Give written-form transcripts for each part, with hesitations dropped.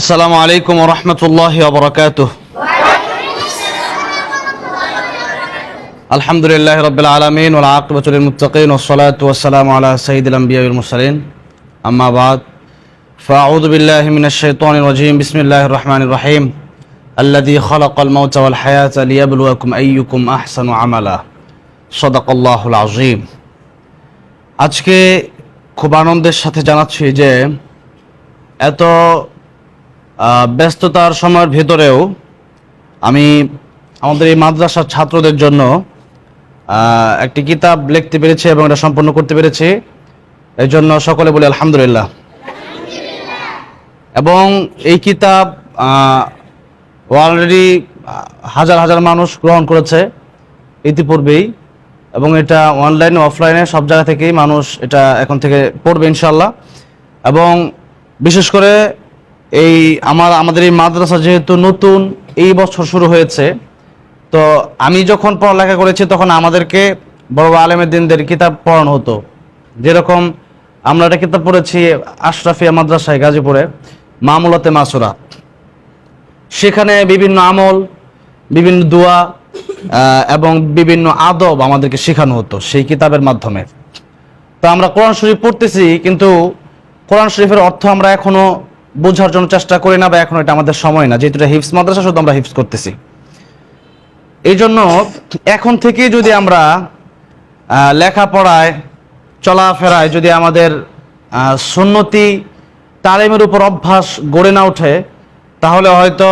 আসসালামু আলাইকুম ওয়া রাহমাতুল্লাহি ওয়া বারাকাতুহু। আলহামদুলিল্লাহি রাব্বিল আলামিন ওয়াল আকিবাতু লিল মুত্তাকিন ওয়াস সালাতু ওয়াস সালামু আলা সাইয়্যিদিল আমবিয়া ওয়াল মুরসালিন। আম্মা বা'দ, ফাআউযু বিল্লাহি মিনাশ শাইতানির রাজীম। বিসমিল্লাহির রাহমানির রাহিম। আল্লাযী খালাকাল মাউতা ওয়াল হায়াতা লিয়াবলুয়াকুম আইয়ুকুম আহসানু আমালা। সাদাকাল্লাহুল আযীম। আজকে খুব আনন্দের সাথে জানাচ্ছি যে এত ব্যস্ততার সময়ের ভেতরেও আমি আমাদের এই মাদ্রাসার ছাত্রদের জন্য একটি কিতাব লিখতে পেরেছি এবং এটা সম্পন্ন করতে পেরেছি। এই জন্য সকলে বলি আলহামদুলিল্লাহ। এবং এই কিতাব অলরেডি হাজার হাজার মানুষ গ্রহণ করেছে ইতিপূর্বেই, এবং এটা অনলাইনে অফলাইনে সব জায়গা থেকেই মানুষ এটা এখন থেকে পড়বে ইনশাল্লাহ। এবং বিশেষ করে আমাদের এই মাদ্রাসা যেহেতু নতুন এই বছর শুরু হয়েছে, তো আমি যখন পড়ালেখা করেছি তখন আমাদেরকে বড় আলেমের দিনদের কিতাব পড়ানো হতো। যেরকম আমরা একটা কিতাব পড়েছি আশরাফিয়া মাদ্রাসায় গাজীপুরে, মামুলাতে মাসুরা। সেখানে বিভিন্ন আমল, বিভিন্ন দোয়া এবং বিভিন্ন আদব আমাদেরকে শেখানো হতো সেই কিতাবের মাধ্যমে। তো আমরা কোরআন শরীফ পড়তেছি, কিন্তু কোরআন শরীফের অর্থ আমরা এখনো বোঝার জন্য চেষ্টা করি না, বা এখনো এটা আমাদের সময় না, যেহেতু এটা হিফজ মাদ্রাসা, শুধু আমরা হিফজ করতেছি। এই জন্য এখন থেকে যদি আমরা লেখাপড়ায় চলাফেরায় যদি আমাদের সুন্নতি তালিমের উপর অভ্যাস গড়ে না ওঠে, তাহলে হয়তো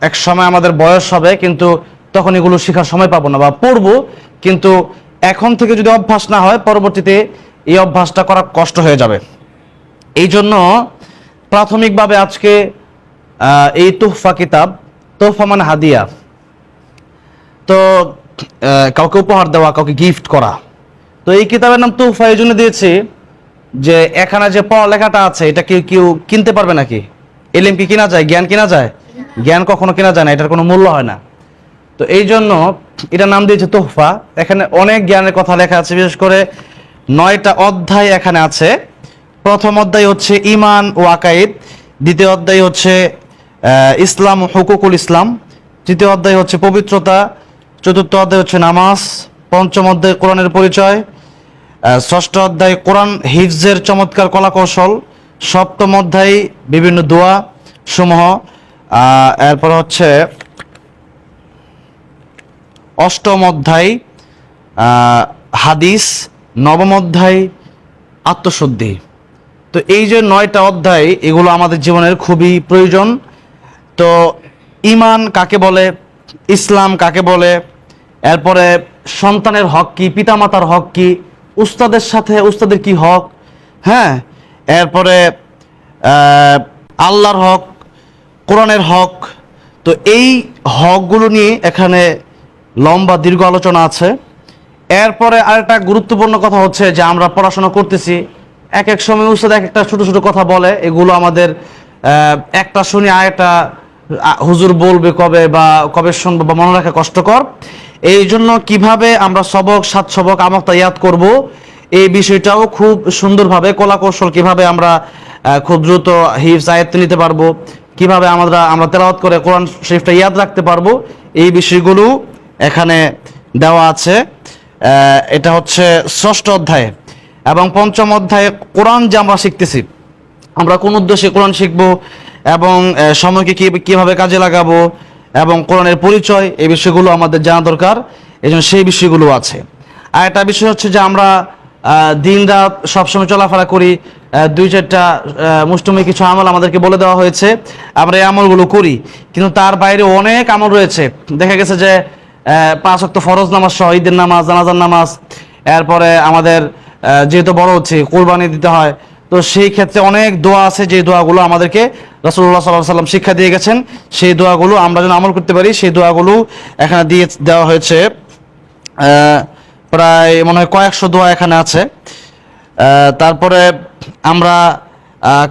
এক সময় আমাদের বয়স হবে, কিন্তু তখন এগুলো শেখার সময় পাবো না, বা পড়বো, কিন্তু এখন থেকে যদি অভ্যাস না হয় পরবর্তীতে এই অভ্যাসটা করা কষ্ট হয়ে যাবে। এই জন্য প্রাথমিকভাবে আজকে এই তোহফা কিতাব, তোহফা মানে হাদিয়া, তো কাউকে উপহার দেওয়া, কাউকে গিফট করা। তো এই কিতাবের নাম তোহফা এই জন্য দিয়েছি যে এখানে যে পড়ালেখাটা আছে এটা কেউ কিনতে পারবে নাকি? এলিম কি কিনা যায়? জ্ঞান কিনা যায়? জ্ঞান কখনো কিনা যায় না, এটার কোনো মূল্য হয় না। তো এই জন্য এটার নাম দিয়েছে তোহফা। এখানে অনেক জ্ঞানের কথা লেখা আছে, বিশেষ করে 9টা অধ্যায় এখানে আছে। প্রথম অধ্যায় হচ্ছে ঈমান ও আকাইদ, দ্বিতীয় অধ্যায় হচ্ছে ইসলাম ও হুকুকুল ইসলাম, তৃতীয় অধ্যায় হচ্ছে পবিত্রতা, চতুর্থ অধ্যায় হচ্ছে নামাজ, পঞ্চম অধ্যায় কোরআনের পরিচয়, ষষ্ঠ অধ্যায় কোরআন হিফজের চমৎকার কলাকৌশল, সপ্তম অধ্যায় বিভিন্ন দোয়া সমূহ, এরপর হচ্ছে অষ্টম অধ্যায় হাদিস, নবম অধ্যায় আত্মশুদ্ধি। তো এই যে 9টা অধ্যায়, এগুলো আমাদের জীবনের খুবই প্রয়োজন। তো ঈমান কাকে বলে, ইসলাম কাকে বলে, এরপরে সন্তানের হক কি, পিতামাতার হক কি, উস্তাদের কি হক, হ্যাঁ, এরপরে আল্লাহর হক, কোরআনের হক। তো এই হকগুলো নিয়ে এখানে লম্বা দীর্ঘ আলোচনা আছে। এরপরে আরেকটা গুরুত্বপূর্ণ কথা হচ্ছে যে আমরা পড়াশোনা করতেছি, এক এক সময় উস্তাদ এক একটা ছোট ছোট কথা বলে, এগুলো আমাদের একটা শুনে আরেকটা হুজুর বলবে কবে শুনবো বা মনে রাখা কষ্টকর। এই জন্য কিভাবে আমরা সাত সবক আমক্তা ইয়াদ করব, এই বিষয়টাও খুব সুন্দরভাবে কলাকৌশল, কিভাবে আমরা খুব দ্রুত হিফজ আয়াত নিতে পারবো, কিভাবে আমরা তেলাওয়াত করে কোরআন শরীফটা ইয়াদ রাখতে পারবো, এই বিষয়গুলো এখানে দেওয়া আছে। এটা হচ্ছে ষষ্ঠ অধ্যায়। এবং পঞ্চম অধ্যায়ে কোরআন যে আমরা শিখতেছি, আমরা কোন উদ্দেশ্যে কোরআন শিখবো এবং সময়কে কিভাবে কাজে লাগাবো এবং কোরআনের পরিচয়, এই বিষয়গুলো আমাদের জানা দরকার। এই জন্য সেই বিষয়গুলো আছে। আর একটা বিষয় হচ্ছে যে আমরা দিন রাত সবসময় চলাফেরা করি, 2-4টা মুষ্টমী কিছু আমল আমাদেরকে বলে দেওয়া হয়েছে, আমরা এই আমলগুলো করি, কিন্তু তার বাইরে অনেক আমল রয়েছে। দেখা গেছে যে 5 ওয়াক্ত ফরজ নামাজ সহ ঈদের নামাজ, জানাজার নামাজ, এরপরে আমাদের যেহেতু বড় হচ্ছে কোরবানি দিতে হয়, তো সেই ক্ষেত্রে অনেক দোয়া আছে, যে দোয়াগুলো আমাদেরকে রাসূলুল্লাহ সাল্লাল্লাহু আলাইহি ওয়াসাল্লাম শিক্ষা দিয়ে গেছেন। সেই দোয়াগুলো আমরা যেন আমল করতে পারি, সেই দোয়াগুলো এখানে দেওয়া হয়েছে। প্রায় মনে হয় কয়েকশো দোয়া এখানে আছে। তারপরে আমরা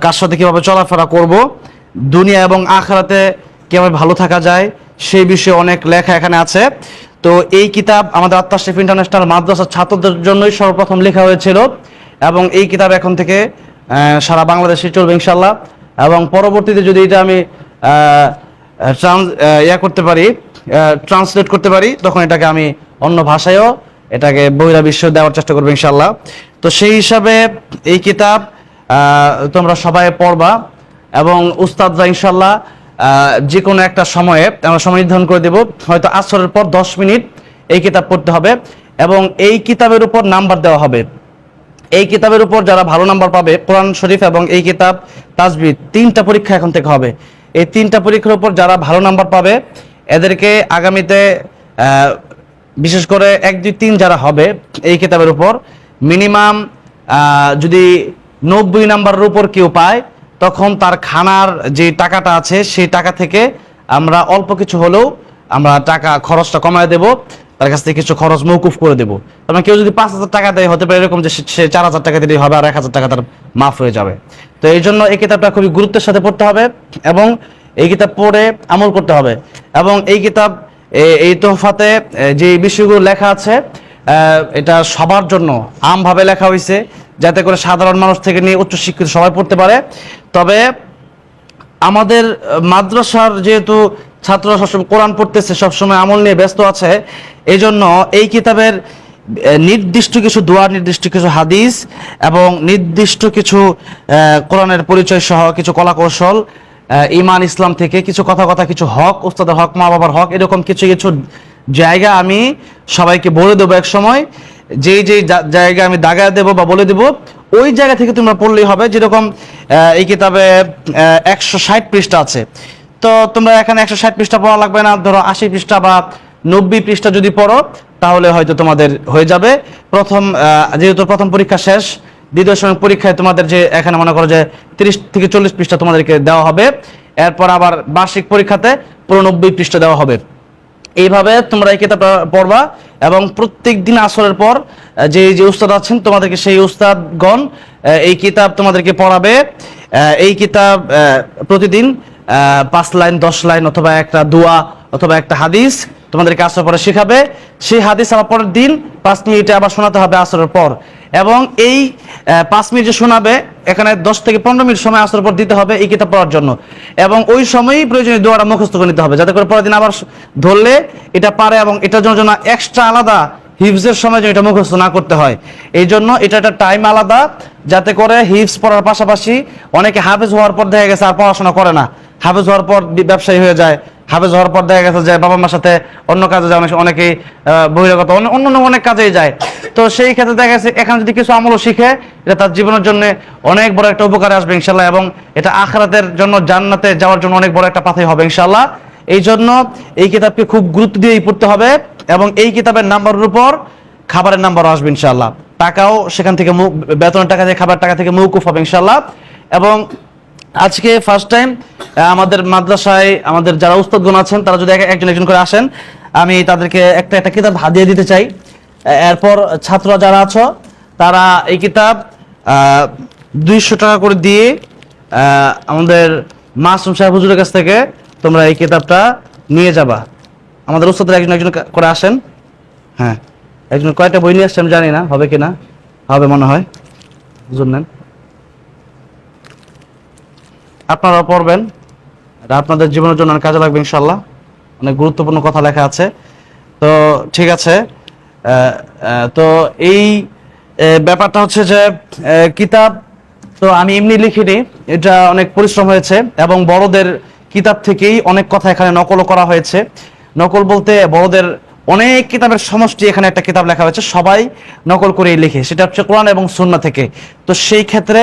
কার সাথে কীভাবে চলাফেরা করব, দুনিয়া এবং আখিরাতে কীভাবে ভালো থাকা যায়, সেই বিষয়ে অনেক লেখা এখানে আছে। তো এই কিতাব আমাদের আত্মাশরিফ ইন্টারন্যাশনাল মাদ্রাসার ছাত্রদের জন্যই সর্বপ্রথম লেখা হয়েছিল, এবং এই কিতাব এখন থেকে সারা বাংলাদেশে চলবে ইনশাল্লাহ। এবং পরবর্তীতে যদি এটা আমি করতে পারি, ট্রান্সলেট করতে পারি, তখন এটাকে আমি অন্য ভাষায়ও এটাকে বহিরাবিশ্ব দেওয়ার চেষ্টা করবো ইনশাল্লাহ। তো সেই হিসাবে এই কিতাব তোমরা সবাই পড়বা এবং উস্তাদরা ইনশাল্লাহ যে কোনো একটা সময়ে আমরা সময় নির্ধারণ করে দেব, হয়তো আসরের পর 10 মিনিট এই কিতাব পড়তে হবে এবং এই কিতাবের উপর নাম্বার দেওয়া হবে। এই কিতাবের উপর যারা ভালো নাম্বার পাবে, কোরআন শরীফ এবং এই কিতাব তাজবিদ 3টা পরীক্ষা এখন থেকে হবে। এই 3টা পরীক্ষার উপর যারা ভালো নাম্বার পাবে এদেরকে আগামীতে বিশেষ করে 1, 2, 3 যারা হবে এই কিতাবের উপর মিনিমাম যদি 90 নাম্বারের উপর কেউ পায়, তখন তার খানার যে টাকাটা আছে সেই টাকা থেকে আমরা অল্প কিছু হলেও আমরা টাকা খরচটা কমায় দেব, তার কাছ থেকে কিছু খরচ মৌকুফ করে দেবো। তার কেউ যদি 5,000 টাকা দেয়, হতে পারে এরকম যে সে 4,000 টাকা দিলেই হবে আর 1,000 টাকা তার মাফ হয়ে যাবে। তো এই জন্য এই কিতাবটা খুবই গুরুত্বের সাথে পড়তে হবে এবং এই কিতাব পড়ে আমল করতে হবে। এবং এই কিতাব এই তোহফাতে যে বিষয়গুলো লেখা আছে এটা সবার জন্য আমভাবে লেখা হয়েছে, যাতে করে সাধারণ মানুষ থেকে নিয়ে উচ্চশিক্ষিত সবাই পড়তে পারে। তবে আমাদের মাদ্রাসার যেহেতু ছাত্ররা সবসময় কোরআন পড়তেছে, সবসময় আমল নিয়ে ব্যস্ত আছে, এই জন্য এই কিতাবের নির্দিষ্ট কিছু দোয়া, নির্দিষ্ট কিছু হাদিস এবং নির্দিষ্ট কিছু কোরআনের পরিচয় সহ কিছু কলা কৌশল, ইমান ইসলাম থেকে কিছু কথা কিছু হক, উস্তাদের হক, মা বাবার হক, এরকম কিছু কিছু জায়গা আমি সবাইকে বলে দেবো এক সময়। যেই জায়গা আমি দাগায় দেবো বা বলে দেবো, ওই জায়গা থেকে তোমরা পড়লেই হবে। যেরকম এই কিতাবে 160 পৃষ্ঠা আছে, তো তোমরা এখানে 160 পৃষ্ঠা পড়া লাগবে না, ধরো 80 পৃষ্ঠা বা 90 পৃষ্ঠা যদি পড়ো তাহলে হয়তো তোমাদের হয়ে যাবে। যেহেতু প্রথম পরীক্ষা শেষ, দ্বিতীয় সময় পরীক্ষায় তোমাদের যে এখানে মনে করো যে 30 থেকে 40 পৃষ্ঠা তোমাদেরকে দেওয়া হবে, এরপর আবার বার্ষিক পরীক্ষাতে পুরো 90 পৃষ্ঠা দেওয়া হবে। এইভাবে তোমরা এই কিতাবটা পড়বা এবং প্রত্যেক দিন আসরের পর যে উস্তাদ আছেন তোমাদেরকে সেই উস্তাদগণ এই কিতাব তোমাদেরকে পড়াবে। এই কিতাব প্রতিদিন 5 লাইন, 10 লাইন অথবা একটা দোয়া অথবা একটা হাদিস তোমাদেরকে আসরের পরে শেখাবে। সেই হাদিস আবার পরের দিন 5 মিনিটে আবার শোনাতে হবে আসরের পর। এবং এই 5 মিনিট যে শোনাবে, এখানে 10 থেকে 15 মিনিট সময় আসরের পর দিতে হবে এই কিতাব পড়ার জন্য। এবং ওই সময়ই প্রয়োজনীয় দোয়াটা মুখস্থ করে নিতে হবে, যাতে করে পরের দিন আবার ধরলে এটা পারে এবং এটার জন্য এক্সট্রা আলাদা হিফজের সময় যেন এটা মুখস্থ না করতে হয়। এই জন্য এটা একটা টাইম আলাদা, যাতে করে হিফজ পড়ার পাশাপাশি অনেকে হাফেজ হওয়ার পর দেখা গেছে আর পড়াশোনা করে না, হাফেজ হওয়ার পর ব্যবসায়ী হয়ে যায়, হাফেজ হওয়ার পর দেখা গেছে যে বাবা মার সাথে অন্য কাজে যায়, অনেকেই বহিরাগত অন্য অনেক কাজেই যায়। তো সেই ক্ষেত্রে দেখা গেছে এখানে যদি কিছু আমলও শিখে, এটা তার জীবনের জন্য অনেক বড় একটা উপকারে আসবে ইনশাল্লাহ, এবং এটা আখিরাতের জন্য, জান্নাতে যাওয়ার জন্য অনেক বড় একটা পাথেয় হবে ইনশাল্লাহ। এই জন্য এই কিতাবকে খুব গুরুত্ব দিয়েই পড়তে হবে এবং এই কিতাবের নাম্বারের উপর খাবারের নাম্বারও আসবে ইনশাল্লাহ। টাকাও সেখান থেকে, বেতনের টাকা থেকে, খাবার টাকা থেকে মৌকুফ হবে ইনশাল্লাহ। এবং আজকে ফার্স্ট টাইম আমাদের মাদ্রাসায় আমাদের যারা উস্তাদগণ আছেন তারা যদি একজন একজন করে আসেন, আমি তাদেরকে একটা একটা কিতাব হাদিয়া দিতে চাই। এরপর ছাত্ররা যারা আছো তারা এই কিতাব 200 টাকা করে দিয়ে আমাদের মাসুম সাহেব হুজুরের কাছ থেকে তোমরা এই কিতাবটা নিয়ে যাবা। আমাদের উস্তাদরা একজন একজন করে আসেন। হ্যাঁ, একজন কয়টা বই নিয়ে আসছে আমি জানি না, হবে কিনা, হবে মনে হয়। হুজুর নেন, আপনারা পড়বেন, এটা আপনাদের জীবনের জন্য কাজে লাগবে ইনশাল্লাহ। অনেক গুরুত্বপূর্ণ কথা লেখা আছে। তো ঠিক আছে, তো এই ব্যাপারটা হচ্ছে যে কিতাব তো আমি এমনি লিখিনি, এটা অনেক পরিশ্রম হয়েছে এবং বড়দের কিতাব থেকেই অনেক কথা এখানে নকলও করা হয়েছে। নকল বলতে বড়দের অনেক কিতাবের সমষ্টি এখানে একটা কিতাব লেখা হয়েছে, সবাই নকল করেই লিখে, সেটা হচ্ছে কোরআন এবং সুন্নাহ থেকে। তো সেই ক্ষেত্রে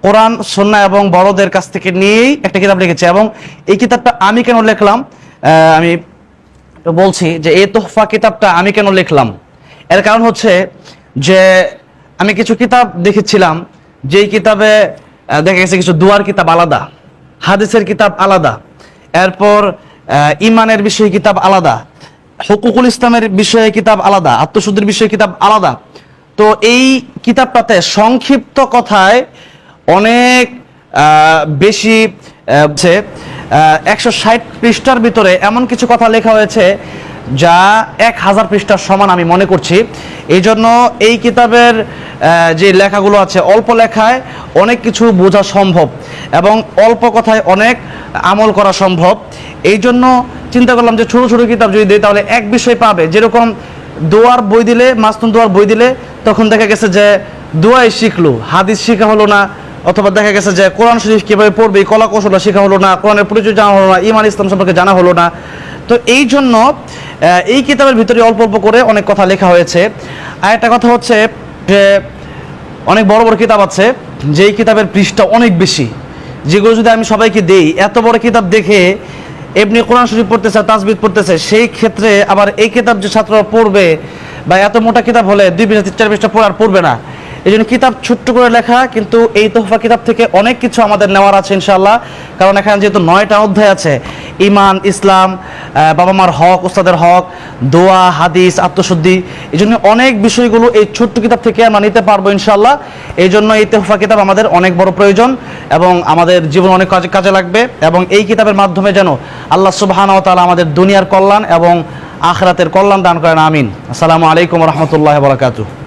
কোরআন, সুন্নাহ এবং বড়দের কাছ থেকে নিয়েই একটা কিতাব লিখেছে। এবং এই কিতাবটা আমি কেন লিখলাম, আমি বলছি যে এই তোহফা কিতাবটা আমি কেন লিখলাম। এর কারণ হচ্ছে যে আমি কিছু কিতাব দেখেছিলাম, যেই কিতাবে দেখা গেছে কিছু দুয়ার কিতাব আলাদা, হাদিসের কিতাব আলাদা, এরপর ইমানের বিষয়ে কিতাব আলাদা, হুকুকুল ইসলামের বিষয়ে কিতাব আলাদা, আত্মশুদ্ধির বিষয়ে কিতাব আলাদা। তো এই কিতাবটাতে সংক্ষিপ্ত কথায় অনেক বেশি 160 পৃষ্ঠার ভিতরে এমন কিছু কথা লেখা হয়েছে যা 1000 পৃষ্ঠার সমান আমি মনে করছি। এই জন্য এই কিতাবের যে লেখাগুলো আছে অল্প লেখায় অনেক কিছু বোঝা সম্ভব এবং অল্প কথায় অনেক আমল করা সম্ভব। এই জন্য চিন্তা করলাম যে ছোটো ছোটো কিতাব যদি দিই তাহলে এক বিষয় পাবে। যেরকম দোয়ার বই দিলে, মাসনুন দোয়ার বই দিলে তখন দেখা গেছে যে দোয়াই শিখলো, হাদিস শেখা হলো না, অথবা দেখা গেছে যে কোরআন শরীফ কীভাবে পড়বে কলা কৌশলটা শেখা হলো না, কোরআনের পরিচয় জানা হলো না, ইমান ইসলাম সম্পর্কে জানা হলো না। তো এই জন্য এই কিতাবের ভিতরে অল্প অল্প করে অনেক কথা লেখা হয়েছে। আর একটা কথা হচ্ছে যে অনেক বড় বড় কিতাব আছে যেই কিতাবের পৃষ্ঠা অনেক বেশি, যেগুলো যদি আমি সবাইকে দেই, এত বড় কিতাব দেখে এমনি কোরআন শরীফ পড়তেছে, তাসবিহ পড়তেছে, সেই ক্ষেত্রে আবার এই কিতাব যে ছাত্ররা পড়বে বা এত মোটা কিতাব হলে 2 পৃষ্ঠা 4 পৃষ্ঠা পড়বে না। এই জন্য কিতাব ছোট্ট করে লেখা, কিন্তু এই তোহফা কিতাব থেকে অনেক কিছু আমাদের নেওয়ার আছে ইনশাআল্লাহ। কারণ এখানে যেহেতু 9টা অধ্যায় আছে, ইমান, ইসলাম, বাবা মার হক, উস্তাদের হক, দোয়া, হাদিস, আত্মশুদ্ধি, এই জন্য অনেক বিষয়গুলো এই ছোট্ট কিতাব থেকে আমরা নিতে পারবো ইনশাআল্লাহ। এই জন্য এই তোহফা কিতাব আমাদের অনেক বড় প্রয়োজন এবং আমাদের জীবন অনেক কাজে লাগবে। এবং এই কিতাবের মাধ্যমে যেন আল্লাহ সুবহানাহু ওয়া তাআলা আমাদের দুনিয়ার কল্যাণ এবং আখিরাতের কল্যাণ দান করেন, আমিন। আসসালামু আলাইকুম ওয়া রাহমাতুল্লাহি ওয়া বারাকাতুহু।